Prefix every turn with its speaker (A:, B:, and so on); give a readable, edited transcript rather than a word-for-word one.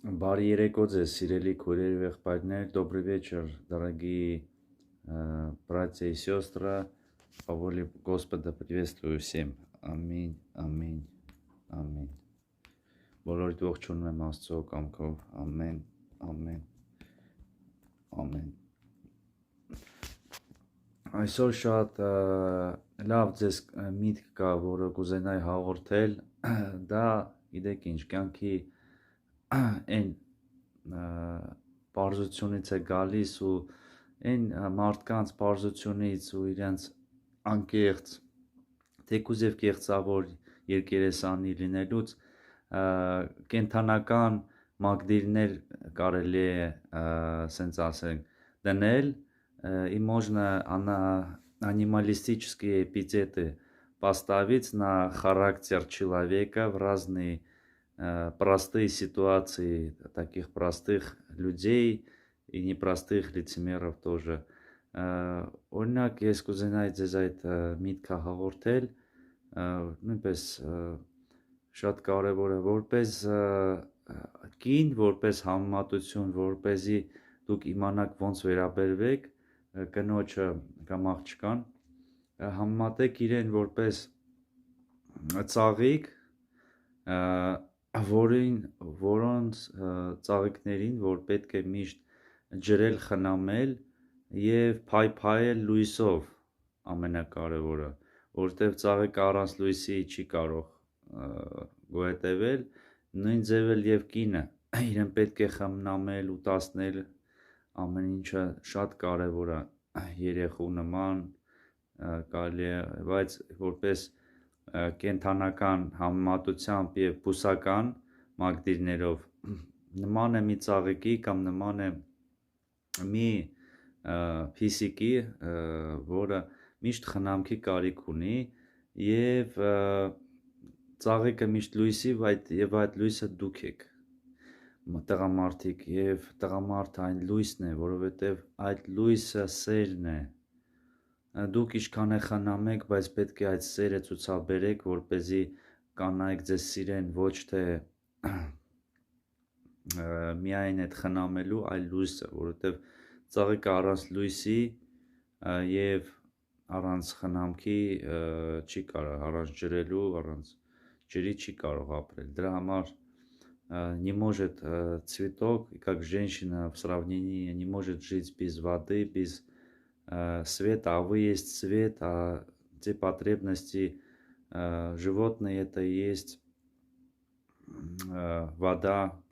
A: Բարի երեկո ձեզ, сирели քույրեր ու եղբայրներ, добрый вечер, дорогие братья и сестры, по воле Господа приветствую всем, ամին, ամին, ամին, բոլորիդ ողջունում եմ Աստծո կամքով, ամեն, ամեն, ամեն, այսօր շատ լավ ձեզ միտք կա, որը կուզենայի հաղորդել, դա գիտեք ինչ, կյանքի այն պարզությունից է գալիս ու այն մարդկանց պարզությունից ու իրենց անկեղծ թեկուզ և կեղծավոր երկերեսանի լինելուց կենթանական մագդիրներ կարելի է սենց ասենք դնել и можно анималистические эпитеты поставить на характер человека в разные простые ситуации таких простых людей и непростых лицемеров тоже. Օրինակ ես կուզենայի ձեզ այդ միտքը հաղորդել, նույնպես շատ կարևոր է որպես կին, որպես համեմատություն, որպեսզի դուք իմանաք ոնց վերաբերվեք կնոջը կամ աղջկան, համեմատեք իրեն որպես ծաղիկ, որոնց ծաղիկներին, որ պետք է միշտ ջրել, խնամել և փայփայել լույսով ամենակարևորը, որտև ծաղիկը առանց լույսի չի կարող գոյատևել, նույն ձև էլ և կինը իրեն պետք է խնամել, ուտասնել, ամեն ինչը շատ կարևոր է երեխու նման կարելի է, բայց որպես կենթանական համեմատությամբ և բուսական մագդիրներով նման է մի ծաղիկի կամ նման է մի փիսիկի, որը միշտ խնամքի կարիք ունի և ծաղիկը միշտ լույսի և այդ լույսը դուք եք տղամարդիկ և տղամարդը այն լույսն է, որովհետև այդ լույսը սերն է, դուք ինչքան է խնամեք, բայց պետք է այդ սերը ցուցաբերեք, որպեսզի կանայք ձեզ սիրեն ոչ թե միայն այդ խնամելու, այլ լույսը, որովհետև ծաղիկը առանց լույսի և առանց խնամքի չի կարող, առանց ջրելու, առանց ջրի չի կարող ապրել, դրա համար не может цветок, как женщина в сравнении, не может жить без воды, без света, а вы есть свет, а те потребности животные это и есть вода,